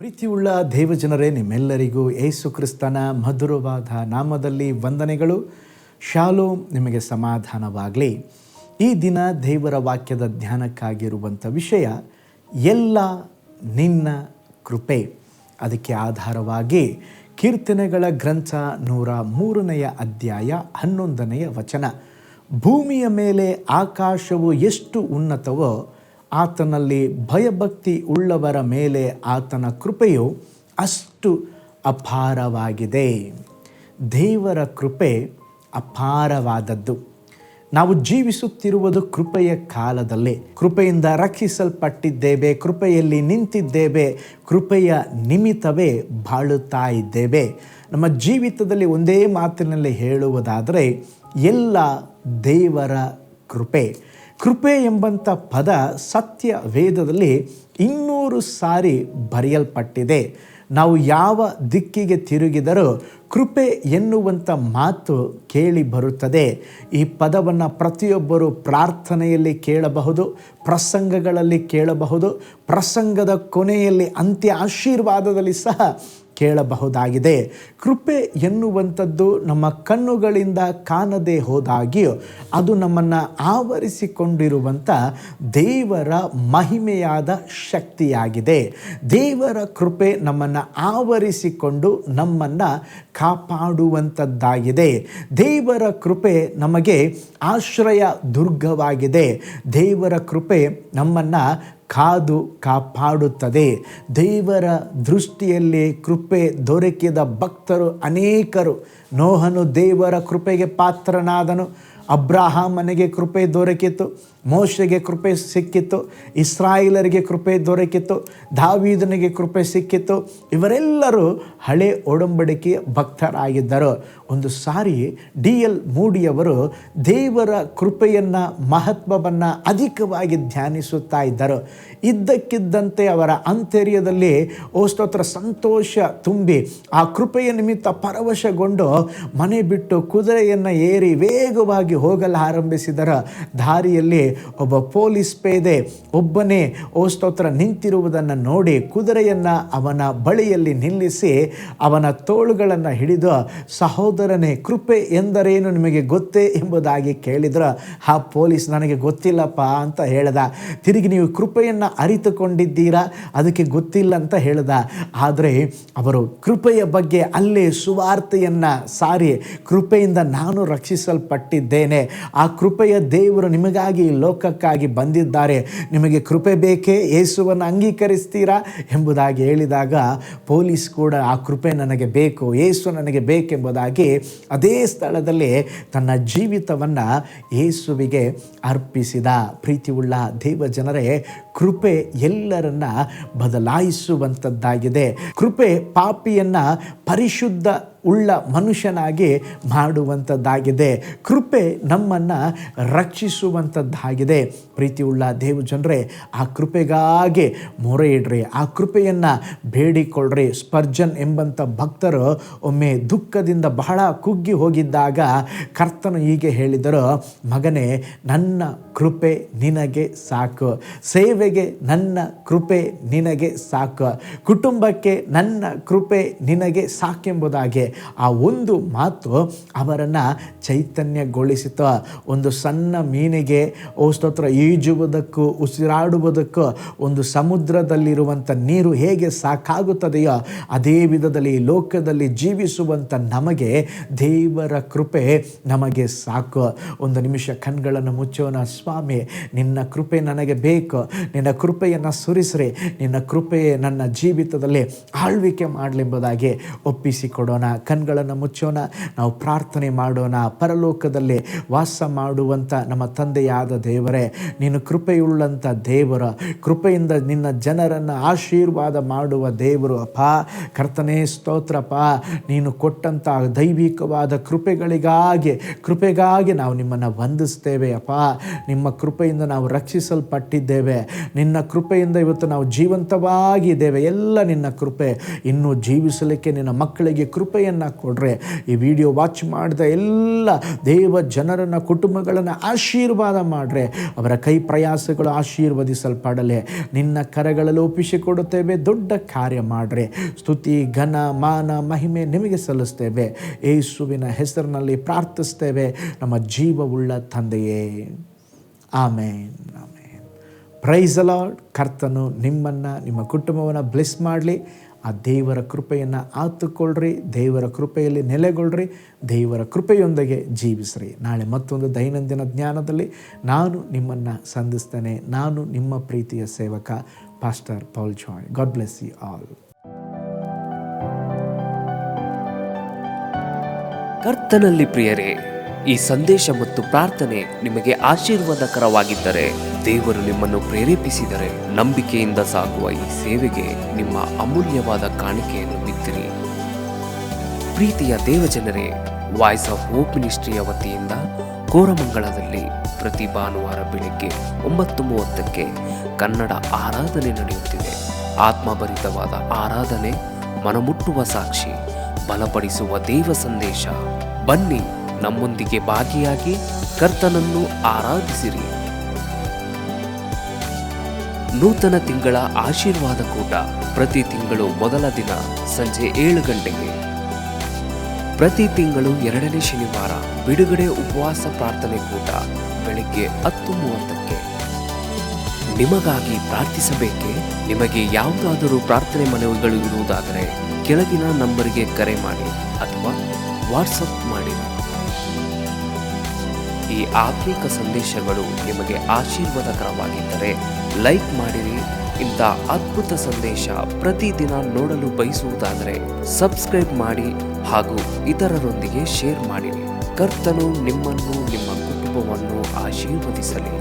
ಪ್ರೀತಿಯುಳ್ಳ ದೇವಜನರೇ, ನಿಮ್ಮೆಲ್ಲರಿಗೂ ಯೇಸು ಕ್ರಿಸ್ತನ ಮಧುರವಾದ ನಾಮದಲ್ಲಿ ವಂದನೆಗಳು. ಶಾಲೋಮ್, ನಿಮಗೆ ಸಮಾಧಾನವಾಗಲಿ. ಈ ದಿನ ದೇವರ ವಾಕ್ಯದ ಧ್ಯಾನಕ್ಕಾಗಿರುವಂಥ ವಿಷಯ ಎಲ್ಲ ನಿನ್ನ ಕೃಪೆ. ಅದಕ್ಕೆ ಆಧಾರವಾಗಿ ಕೀರ್ತನೆಗಳ ಗ್ರಂಥ 103ನೇ ಅಧ್ಯಾಯ 11ನೇ ವಚನ. ಭೂಮಿಯ ಮೇಲೆ ಆಕಾಶವು ಎಷ್ಟು ಉನ್ನತವೋ ಆತನಲ್ಲಿ ಭಯಭಕ್ತಿ ಉಳ್ಳವರ ಮೇಲೆ ಆತನ ಕೃಪೆಯು ಅಷ್ಟು ಅಪಾರವಾಗಿದೆ. ದೇವರ ಕೃಪೆ ಅಪಾರವಾದದ್ದು. ನಾವು ಜೀವಿಸುತ್ತಿರುವುದು ಕೃಪೆಯ ಕಾಲದಲ್ಲಿ. ಕೃಪೆಯಿಂದ ರಕ್ಷಿಸಲ್ಪಟ್ಟಿದ್ದೇವೆ, ಕೃಪೆಯಲ್ಲಿ ನಿಂತಿದ್ದೇವೆ, ಕೃಪೆಯ ನಿಮಿತ್ತವೇ ಬಾಳುತ್ತಾ ಇದ್ದೇವೆ. ನಮ್ಮ ಜೀವಿತದಲ್ಲಿ ಒಂದೇ ಮಾತಿನಲ್ಲಿ ಹೇಳುವುದಾದರೆ ಎಲ್ಲ ದೇವರ ಕೃಪೆ. ಕೃಪೆ ಎಂಬಂಥ ಪದ ಸತ್ಯ ವೇದದಲ್ಲಿ 200 ಸಾರಿ ಬರೆಯಲ್ಪಟ್ಟಿದೆ. ನಾವು ಯಾವ ದಿಕ್ಕಿಗೆ ತಿರುಗಿದರೂ ಕೃಪೆ ಎನ್ನುವಂಥ ಮಾತು ಕೇಳಿ ಬರುತ್ತದೆ. ಈ ಪದವನ್ನು ಪ್ರತಿಯೊಬ್ಬರು ಪ್ರಾರ್ಥನೆಯಲ್ಲಿ ಕೇಳಬಹುದು, ಪ್ರಸಂಗಗಳಲ್ಲಿ ಕೇಳಬಹುದು, ಪ್ರಸಂಗದ ಕೊನೆಯಲ್ಲಿ ಅಂತ್ಯ ಆಶೀರ್ವಾದದಲ್ಲಿ ಸಹ ಕೇಳಬಹುದಾಗಿದೆ. ಕೃಪೆ ಎನ್ನುವಂಥದ್ದು ನಮ್ಮ ಕಣ್ಣುಗಳಿಂದ ಕಾಣದೆ ಹೋದಾಗಿಯೂ ಅದು ನಮ್ಮನ್ನು ಆವರಿಸಿಕೊಂಡಿರುವಂಥ ದೇವರ ಮಹಿಮೆಯಾದ ಶಕ್ತಿಯಾಗಿದೆ. ದೇವರ ಕೃಪೆ ನಮ್ಮನ್ನು ಆವರಿಸಿಕೊಂಡು ನಮ್ಮನ್ನು ಕಾಪಾಡುವಂಥದ್ದಾಗಿದೆ. ದೇವರ ಕೃಪೆ ನಮಗೆ ಆಶ್ರಯ ದುರ್ಗವಾಗಿದೆ. ದೇವರ ಕೃಪೆ ನಮ್ಮನ್ನು ಕಾದು ಕಾಪಾಡುತ್ತದೆ. ದೇವರ ದೃಷ್ಟಿಯಲ್ಲಿ ಕೃಪೆ ದೊರಕಿದ ಭಕ್ತರು ಅನೇಕರು. ನೋಹನು ದೇವರ ಕೃಪೆಗೆ ಪಾತ್ರನಾದನು. ಅಬ್ರಹಾಮನಿಗೆ ಕೃಪೆ ದೊರಕಿತು, ಮೋಶೆಗೆ ಕೃಪೆ ಸಿಕ್ಕಿತು, ಇಸ್ರಾಯೇಲರಿಗೆ ಕೃಪೆ ದೊರಕಿತು, ದಾವೀದನಿಗೆ ಕೃಪೆ ಸಿಕ್ಕಿತು. ಇವರೆಲ್ಲರೂ ಹಳೆ ಒಡಂಬಡಿಕೆಯ ಭಕ್ತರಾಗಿದ್ದರು. ಒಂದು ಸಾರಿ D.L. ಮೂಡಿಯವರು ದೇವರ ಕೃಪೆಯನ್ನು, ಮಹತ್ವವನ್ನು ಅಧಿಕವಾಗಿ ಧ್ಯಾನಿಸುತ್ತಾ ಇದ್ದರು. ಇದ್ದಕ್ಕಿದ್ದಂತೆ ಅವರ ಆಂತರ್ಯದಲ್ಲಿ ಸ್ತೋತ್ರ ಸಂತೋಷ ತುಂಬಿ ಆ ಕೃಪೆಯ ನಿಮಿತ್ತ ಪರವಶಗೊಂಡು ಮನೆ ಬಿಟ್ಟು ಕುದುರೆಯನ್ನು ಏರಿ ವೇಗವಾಗಿ ಹೋಗಲು ಆರಂಭಿಸಿದರ. ದಾರಿಯಲ್ಲಿ ಒಬ್ಬ ಪೊಲೀಸ್ ಪೇದೆ ಒಬ್ಬನೇ ಸ್ತೋತ್ರ ನಿಂತಿರುವುದನ್ನು ನೋಡಿ ಕುದುರೆಯನ್ನು ಅವನ ಬಳಿಯಲ್ಲಿ ನಿಲ್ಲಿಸಿ ಅವನ ತೋಳುಗಳನ್ನು ಹಿಡಿದು, ಸಹೋದರನೇ, ಕೃಪೆ ಎಂದರೇನು ನಿಮಗೆ ಗೊತ್ತೇ ಎಂಬುದಾಗಿ ಕೇಳಿದ್ರು. ಆ ಪೊಲೀಸ್, ನನಗೆ ಗೊತ್ತಿಲ್ಲಪ್ಪ ಅಂತ ಹೇಳ್ದ. ತಿರುಗಿ, ನೀವು ಕೃಪೆಯನ್ನು ಅರಿತುಕೊಂಡಿದ್ದೀರಾ, ಅದಕ್ಕೆ ಗೊತ್ತಿಲ್ಲ ಅಂತ ಹೇಳ್ದ. ಆದರೆ ಅವರು ಕೃಪೆಯ ಬಗ್ಗೆ ಅಲ್ಲೇ ಸುವಾರ್ತೆಯನ್ನು ಸಾರಿ, ಕೃಪೆಯಿಂದ ನಾನು ರಕ್ಷಿಸಲ್ಪಟ್ಟಿದ್ದೇನೆ, ಆ ಕೃಪೆಯ ದೇವರು ನಿಮಗಾಗಿ ಈ ಲೋಕಕ್ಕಾಗಿ ಬಂದಿದ್ದಾರೆ, ನಿಮಗೆ ಕೃಪೆ ಬೇಕೇ, ಯೇಸುವನ್ನು ಅಂಗೀಕರಿಸ್ತೀರಾ ಎಂಬುದಾಗಿ ಹೇಳಿದಾಗ ಪೊಲೀಸ್ ಕೂಡ ಆ ಕೃಪೆ ನನಗೆ ಬೇಕು, ಯೇಸು ನನಗೆ ಬೇಕೆಂಬುದಾಗಿ ಅದೇ ಸ್ಥಳದಲ್ಲಿ ತನ್ನ ಜೀವಿತವನ್ನು ಯೇಸುವಿಗೆ ಅರ್ಪಿಸಿದ. ಪ್ರೀತಿಯುಳ್ಳ ದೇವ ಜನರೇ, ಕೃಪೆ ಎಲ್ಲರನ್ನ ಬದಲಾಯಿಸುವಂಥದ್ದಾಗಿದೆ. ಕೃಪೆ ಪಾಪಿಯನ್ನು ಪರಿಶುದ್ಧ ಉಳ್ಳ ಮನುಷ್ಯನಾಗಿ ಮಾಡುವಂಥದ್ದಾಗಿದೆ. ಕೃಪೆ ನಮ್ಮನ್ನು ರಕ್ಷಿಸುವಂಥದ್ದಾಗಿದೆ. ಪ್ರೀತಿಯುಳ್ಳ ದೇವ ಜನರೇ, ಆ ಕೃಪೆಗಾಗಿ ಮೊರೆ ಇಡ್ರಿ, ಆ ಕೃಪೆಯನ್ನು ಬೇಡಿಕೊಳ್ಳ್ರಿ. ಸ್ಪರ್ಜನ್ ಎಂಬಂಥ ಭಕ್ತರು ಒಮ್ಮೆ ದುಃಖದಿಂದ ಬಹಳ ಕುಗ್ಗಿ ಹೋಗಿದ್ದಾಗ ಕರ್ತನು ಹೀಗೆ ಹೇಳಿದರು, ಮಗನೇ, ನನ್ನ ಕೃಪೆ ನಿನಗೆ ಸಾಕು, ಸೇವೆಗೆ ನನ್ನ ಕೃಪೆ ನಿನಗೆ ಸಾಕು, ಕುಟುಂಬಕ್ಕೆ ನನ್ನ ಕೃಪೆ ನಿನಗೆ ಸಾಕೆಂಬುದಾಗಿ ಆ ಒಂದು ಮಾತು ಅವರನ್ನು ಚೈತನ್ಯಗೊಳಿಸಿತು. ಒಂದು ಸಣ್ಣ ಮೀನಿಗೆ ಸ್ತೋತ್ರ ಈಜುವುದಕ್ಕೂ ಉಸಿರಾಡುವುದಕ್ಕೂ ಒಂದು ಸಮುದ್ರದಲ್ಲಿರುವಂಥ ನೀರು ಹೇಗೆ ಸಾಕಾಗುತ್ತದೆಯೋ ಅದೇ ವಿಧದಲ್ಲಿ ಈ ಲೋಕದಲ್ಲಿ ಜೀವಿಸುವಂಥ ನಮಗೆ ದೇವರ ಕೃಪೆ ನಮಗೆ ಸಾಕು. ಒಂದು ನಿಮಿಷ ಕಣ್ಗಳನ್ನು ಮುಚ್ಚೋಣ. ಸ್ವಾಮಿ, ನಿನ್ನ ಕೃಪೆ ನನಗೆ ಬೇಕು, ನಿನ್ನ ಕೃಪೆಯನ್ನು ಸುರಿಸ್ರಿ, ನಿನ್ನ ಕೃಪೆಯೇ ನನ್ನ ಜೀವಿತದಲ್ಲಿ ಆಳ್ವಿಕೆ ಮಾಡಲೆಂಬುದಾಗಿ ಒಪ್ಪಿಸಿಕೊಡೋಣ. ಕಣ್ಗಳನ್ನು ಮುಚ್ಚೋಣ, ನಾವು ಪ್ರಾರ್ಥನೆ ಮಾಡೋಣ. ಪರಲೋಕದಲ್ಲಿ ವಾಸ ಮಾಡುವಂಥ ನಮ್ಮ ತಂದೆಯಾದ ದೇವರೇ, ನೀನು ಕೃಪೆಯುಳ್ಳಂಥ ದೇವರು, ಕೃಪೆಯಿಂದ ನಿನ್ನ ಜನರನ್ನು ಆಶೀರ್ವಾದ ಮಾಡುವ ದೇವರು. ಅಪ್ಪ ಕರ್ತನೇ, ಸ್ತೋತ್ರಪ್ಪ, ನೀನು ಕೊಟ್ಟಂಥ ದೈವಿಕವಾದ ಕೃಪೆಗಾಗಿ ನಾವು ನಿಮ್ಮನ್ನು ವಂದಿಸ್ತೇವೆ. ಅಪ್ಪ, ನಿಮ್ಮ ಕೃಪೆಯಿಂದ ನಾವು ರಕ್ಷಿಸಲ್ಪಟ್ಟಿದ್ದೇವೆ, ನಿನ್ನ ಕೃಪೆಯಿಂದ ಇವತ್ತು ನಾವು ಜೀವಂತವಾಗಿದ್ದೇವೆ. ಎಲ್ಲ ನಿನ್ನ ಕೃಪೆ. ಇನ್ನೂ ಜೀವಿಸಲಿಕ್ಕೆ ನಿನ್ನ ಮಕ್ಕಳಿಗೆ ಕೃಪೆಯನ್ನು ಕೃಪೆಯನ್ನು ಕೊಡ್ರಿ. ಈ ವಿಡಿಯೋ ವಾಚ್ ಮಾಡಿದ ಎಲ್ಲ ದೇವ ಜನರನ್ನು, ಕುಟುಂಬಗಳನ್ನು ಆಶೀರ್ವಾದ ಮಾಡ್ರೆ. ಅವರ ಕೈ ಪ್ರಯಾಸಗಳು ಆಶೀರ್ವದಿಸಲ್ಪಡಲೆ. ನಿನ್ನ ಕರಗಳಲ್ಲಿ ಒಪ್ಪಿಸಿಕೊಡುತ್ತೇವೆ. ದೊಡ್ಡ ಕಾರ್ಯ ಮಾಡ್ರೆ. ಸ್ತುತಿ, ಘನ, ಮಾನ, ಮಹಿಮೆ ನಿಮಗೆ ಸಲ್ಲಿಸ್ತೇವೆ. ಯೇಸುವಿನ ಹೆಸರಿನಲ್ಲಿ ಪ್ರಾರ್ಥಿಸ್ತೇವೆ ನಮ್ಮ ಜೀವವುಳ್ಳ ತಂದೆಯೇ. Amen, amen. Praise the Lord. ಕರ್ತನು ನಿಮ್ಮನ್ನು, ನಿಮ್ಮ ಕುಟುಂಬವನ್ನು ಬ್ಲೆಸ್ ಮಾಡಲಿ. ಆ ದೇವರ ಕೃಪೆಯನ್ನು ಆತುಕೊಳ್ಳ್ರಿ. ದೇವರ ಕೃಪೆಯಲ್ಲಿ ನೆಲೆಗೊಳ್ಳ್ರಿ. ದೇವರ ಕೃಪೆಯೊಂದಿಗೆ ಜೀವಿಸ್ರಿ. ನಾಳೆ ಮತ್ತೊಂದು ದೈನಂದಿನ ಜ್ಞಾನದಲ್ಲಿ ನಾನು ನಿಮ್ಮನ್ನು ಸಂಧಿಸ್ತೇನೆ. ನಾನು ನಿಮ್ಮ ಪ್ರೀತಿಯ ಸೇವಕ pastor Paul Joy. God bless you all. ಕರ್ತನಲ್ಲಿ ಪ್ರಿಯರೇ, ಈ ಸಂದೇಶ ಮತ್ತು ಪ್ರಾರ್ಥನೆ ನಿಮಗೆ ಆಶೀರ್ವಾದಕರವಾಗಿದ್ದರೆ, ದೇವರು ನಿಮ್ಮನ್ನು ಪ್ರೇರೇಪಿಸಿದರೆ, ನಂಬಿಕೆಯಿಂದ ಸಾಗುವ ಈ ಸೇವೆಗೆ ನಿಮ್ಮ ಅಮೂಲ್ಯವಾದ ಕಾಣಿಕೆಯನ್ನು ಬಿತ್ತಿರಿ. ಪ್ರೀತಿಯ ದೇವಜನರೇ, ವಾಯ್ಸ್ ಆಫ್ ಹೋಪ್ ಮಿನಿಸ್ಟ್ರಿಯ ವತಿಯಿಂದ ಕೋರಮಂಗಲದಲ್ಲಿ ಪ್ರತಿ ಭಾನುವಾರ ಬೆಳಿಗ್ಗೆ 9:30ಕ್ಕೆ ಕನ್ನಡ ಆರಾಧನೆ ನಡೆಯುತ್ತಿದೆ. ಆತ್ಮಭರಿತವಾದ ಆರಾಧನೆ, ಮನಮುಟ್ಟುವ ಸಾಕ್ಷಿ, ಬಲಪಡಿಸುವ ದೇವ ಸಂದೇಶ. ಬನ್ನಿ, ನಮ್ಮೊಂದಿಗೆ ಭಾಗಿಯಾಗಿ ಕರ್ತನನ್ನು ಆರಾಧಿಸಿರಿ. ನೂತನ ತಿಂಗಳ ಆಶೀರ್ವಾದ ಕೂಟ ಪ್ರತಿ ತಿಂಗಳು ಮೊದಲ ದಿನ ಸಂಜೆ 7 ಗಂಟೆಗೆ. ಪ್ರತಿ ತಿಂಗಳು 2ನೇ ಶನಿವಾರ ಬಿಡುಗಡೆ ಉಪವಾಸ ಪ್ರಾರ್ಥನೆ ಕೂಟ ಬೆಳಿಗ್ಗೆ 10:30ಕ್ಕೆ. ನಿಮಗಾಗಿ ಪ್ರಾರ್ಥಿಸಬೇಕೆ? ನಿಮಗೆ ಯಾವುದಾದರೂ ಪ್ರಾರ್ಥನೆ ಮನವಿಗಳು ಇರುವುದಾದರೆ ಕೆಳಗಿನ ನಂಬರಿಗೆ ಕರೆ ಮಾಡಿ ಅಥವಾ ವಾಟ್ಸಪ್ ಮಾಡಿ. ಈ ಆತ್ಮಿಕ ಸಂದೇಶಗಳು ನಿಮಗೆ ಆಶೀರ್ವಾದಕರವಾಗಿದ್ದರೆ ಲೈಕ್ ಮಾಡಿರಿ. ಇಂಥ ಅದ್ಭುತ ಸಂದೇಶ ಪ್ರತಿದಿನ ನೋಡಲು ಬಯಸುವುದಾದರೆ ಸಬ್ಸ್ಕ್ರೈಬ್ ಮಾಡಿ ಹಾಗೂ ಇತರರೊಂದಿಗೆ ಶೇರ್ ಮಾಡಿರಿ. ಕರ್ತನು ನಿಮ್ಮನ್ನು, ನಿಮ್ಮ ಕುಟುಂಬವನ್ನು ಆಶೀರ್ವದಿಸಲಿ.